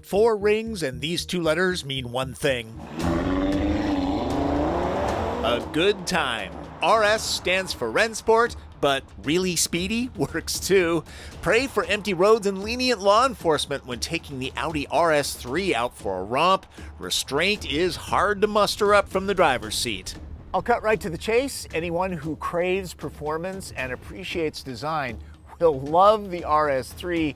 4 rings, and these 2 letters mean one thing. A good time. RS stands for Rennsport, but really speedy works too. Pray for empty roads and lenient law enforcement when taking the Audi RS3 out for a romp. Restraint is hard to muster up from the driver's seat. I'll cut right to the chase. Anyone who craves performance and appreciates design will love the RS3.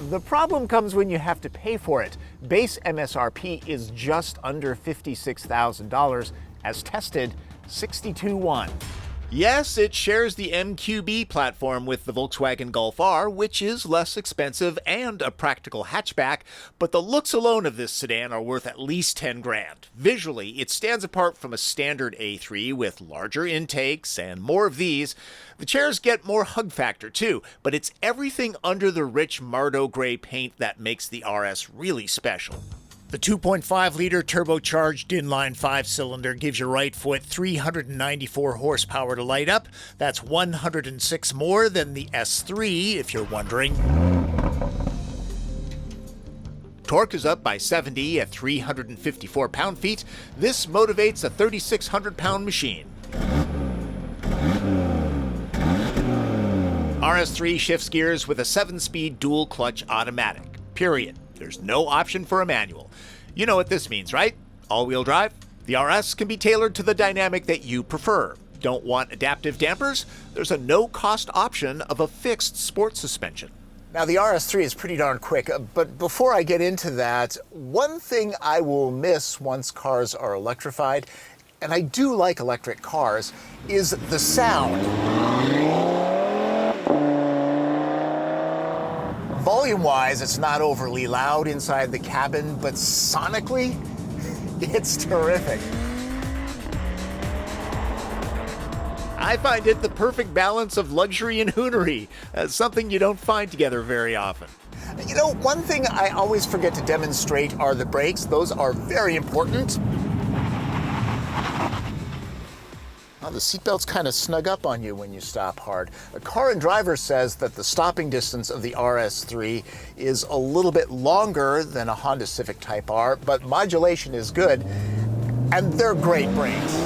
The problem comes when you have to pay for it. Base MSRP is just under $56,000, as tested, $62,100. Yes, it shares the MQB platform with the Volkswagen Golf R, which is less expensive and a practical hatchback, but the looks alone of this sedan are worth at least 10 grand. Visually, it stands apart from a standard A3 with larger intakes and more of these. The chairs get more hug factor too, but it's everything under the rich Mardo gray paint that makes the RS really special. The 2.5-liter turbocharged inline 5-cylinder gives your right foot 394 horsepower to light up. That's 106 more than the S3, if you're wondering. Torque is up by 70 at 354 pound-feet. This motivates a 3,600-pound machine. RS3 shifts gears with a 7-speed dual-clutch automatic. Period. There's no option for a manual. You know what this means, right? All-wheel drive? The RS can be tailored to the dynamic that you prefer. Don't want adaptive dampers? There's a no-cost option of a fixed sport suspension. Now, the RS3 is pretty darn quick, but before I get into that, one thing I will miss once cars are electrified, and I do like electric cars, is the sound. Volume-wise, it's not overly loud inside the cabin, but sonically, it's terrific. I find it the perfect balance of luxury and hoonery, something you don't find together very often. You know, one thing I always forget to demonstrate are the brakes. Those are very important. Well, the seatbelts kind of snug up on you when you stop hard. A Car and Driver says that the stopping distance of the RS3 is a little bit longer than a Honda Civic Type R, but modulation is good, and they're great brakes.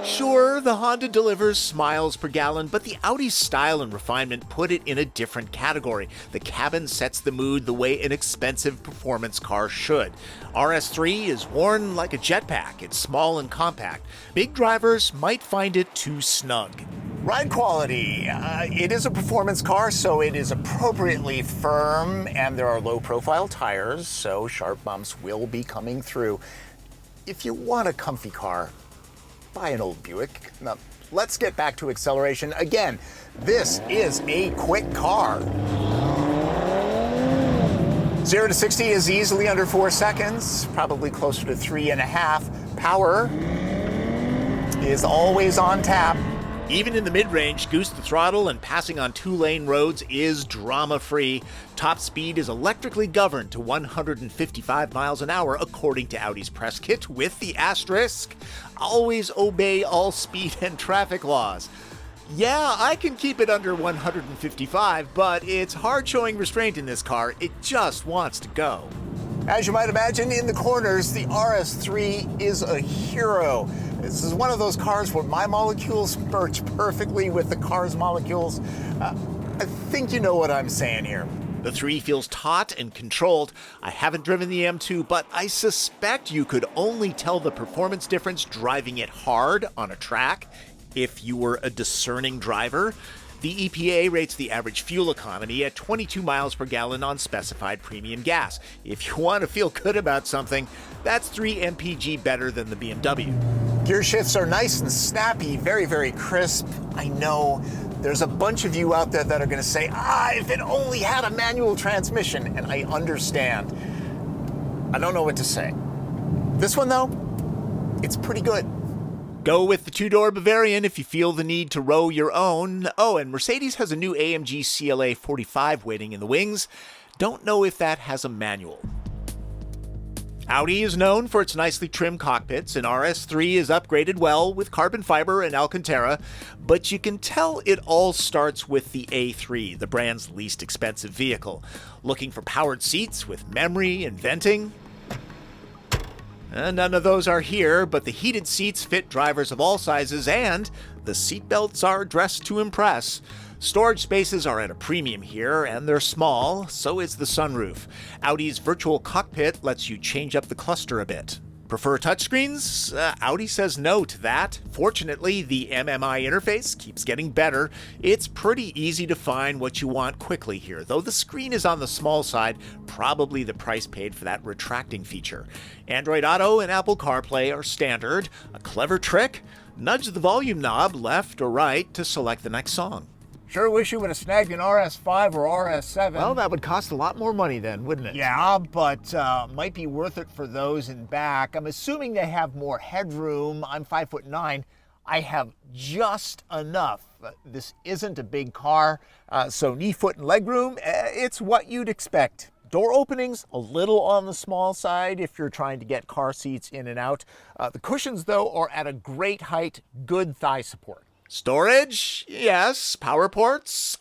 Sure, the Honda delivers miles per gallon, but the Audi's style and refinement put it in a different category. The cabin sets the mood the way an expensive performance car should. RS3 is worn like a jetpack. It's small and compact. Big drivers might find it too snug. Ride quality. It is a performance car, so it is appropriately firm, and there are low-profile tires, so sharp bumps will be coming through. If you want a comfy car, buy an old Buick. Now, let's get back to acceleration. Again, this is a quick car. 0 to 60 is easily under 4 seconds, probably closer to 3.5. Power is always on tap. Even in the mid-range, goose the throttle and passing on 2-lane roads is drama-free. Top speed is electrically governed to 155 miles an hour according to Audi's press kit, with the asterisk, always obey all speed and traffic laws. Yeah, I can keep it under 155, but it's hard showing restraint in this car. It just wants to go. As you might imagine, in the corners, the RS3 is a hero. This is one of those cars where my molecules merge perfectly with the car's molecules. I think you know what I'm saying here. The 3 feels taut and controlled. I haven't driven the M2, but I suspect you could only tell the performance difference driving it hard on a track if you were a discerning driver. The EPA rates the average fuel economy at 22 miles per gallon on specified premium gas. If you want to feel good about something, that's 3 mpg better than the BMW. Gear shifts are nice and snappy, very, very crisp. I know there's a bunch of you out there that are going to say, if it only had a manual transmission, and I understand. I don't know what to say. This one, though, it's pretty good. Go with the 2-door Bavarian if you feel the need to row your own. Oh, and Mercedes has a new AMG CLA 45 waiting in the wings. Don't know if that has a manual. Audi is known for its nicely trimmed cockpits, and RS3 is upgraded well with carbon fiber and Alcantara, but you can tell it all starts with the A3, the brand's least expensive vehicle. Looking for powered seats with memory and venting? None of those are here, but the heated seats fit drivers of all sizes, and the seatbelts are dressed to impress. Storage spaces are at a premium here, and they're small, so is the sunroof. Audi's virtual cockpit lets you change up the cluster a bit. Prefer touchscreens? Audi says no to that. Fortunately, the MMI interface keeps getting better. It's pretty easy to find what you want quickly here, though the screen is on the small side, probably the price paid for that retracting feature. Android Auto and Apple CarPlay are standard. A clever trick? Nudge the volume knob left or right to select the next song. Sure wish you would have snagged an RS5 or RS7. Well, that would cost a lot more money then, wouldn't it? Yeah, but might be worth it for those in back. I'm assuming they have more headroom. I'm 5'9". I have just enough. This isn't a big car, so knee, foot, and leg room, it's what you'd expect. Door openings, a little on the small side if you're trying to get car seats in and out. The cushions, though, are at a great height, good thigh support. Storage? Yes. Power ports?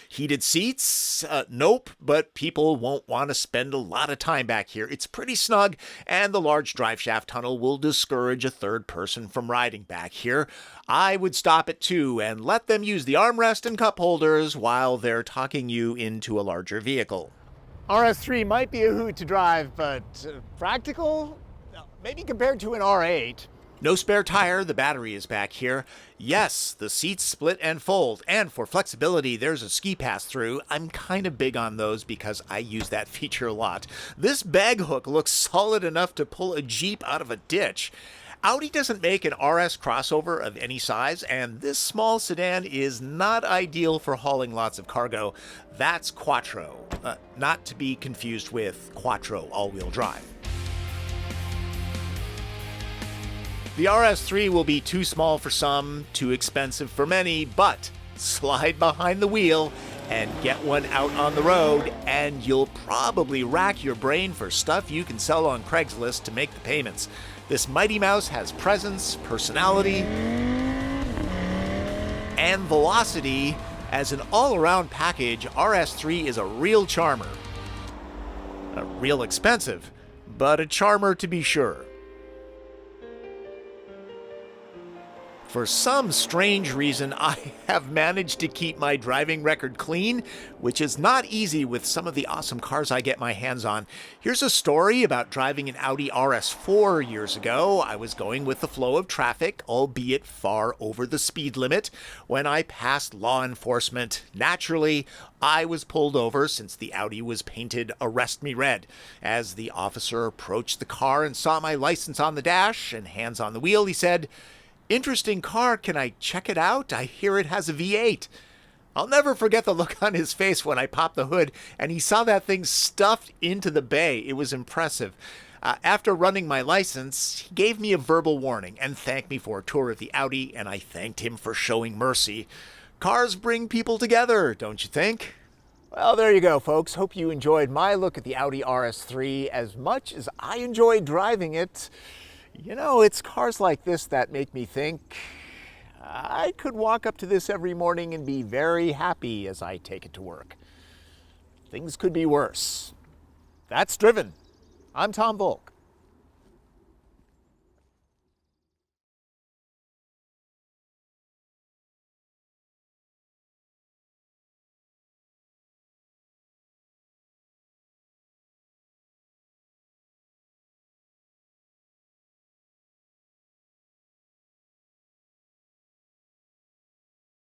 Heated seats? Nope, but people won't want to spend a lot of time back here. It's pretty snug, and the large driveshaft tunnel will discourage a third person from riding back here. I would stop at 2 and let them use the armrest and cup holders while they're talking you into a larger vehicle. RS3 might be a hoot to drive, but practical? Maybe compared to an R8. No spare tire, the battery is back here. Yes, the seats split and fold, and for flexibility, there's a ski pass-through. I'm kind of big on those because I use that feature a lot. This bag hook looks solid enough to pull a Jeep out of a ditch. Audi doesn't make an RS crossover of any size, and this small sedan is not ideal for hauling lots of cargo. That's Quattro, not to be confused with Quattro all-wheel drive. The RS3 will be too small for some, too expensive for many, but slide behind the wheel and get one out on the road, and you'll probably rack your brain for stuff you can sell on Craigslist to make the payments. This Mighty Mouse has presence, personality, and velocity. As an all-around package, RS3 is a real charmer. Real expensive, but a charmer to be sure. For some strange reason, I have managed to keep my driving record clean, which is not easy with some of the awesome cars I get my hands on. Here's a story about driving an Audi RS4 years ago. I was going with the flow of traffic, albeit far over the speed limit, when I passed law enforcement. Naturally, I was pulled over since the Audi was painted Arrest Me Red. As the officer approached the car and saw my license on the dash and hands on the wheel, he said, "Interesting car, can I check it out? I hear it has a V8. I'll never forget the look on his face when I popped the hood and he saw that thing stuffed into the bay. It was impressive. After running my license, he gave me a verbal warning and thanked me for a tour of the Audi, and I thanked him for showing mercy. Cars bring people together, don't you think? Well, there you go, folks. Hope you enjoyed my look at the Audi RS3 as much as I enjoyed driving it. You know, it's cars like this that make me think I could walk up to this every morning and be very happy as I take it to work. Things could be worse. That's Driven. I'm Tom Voelk.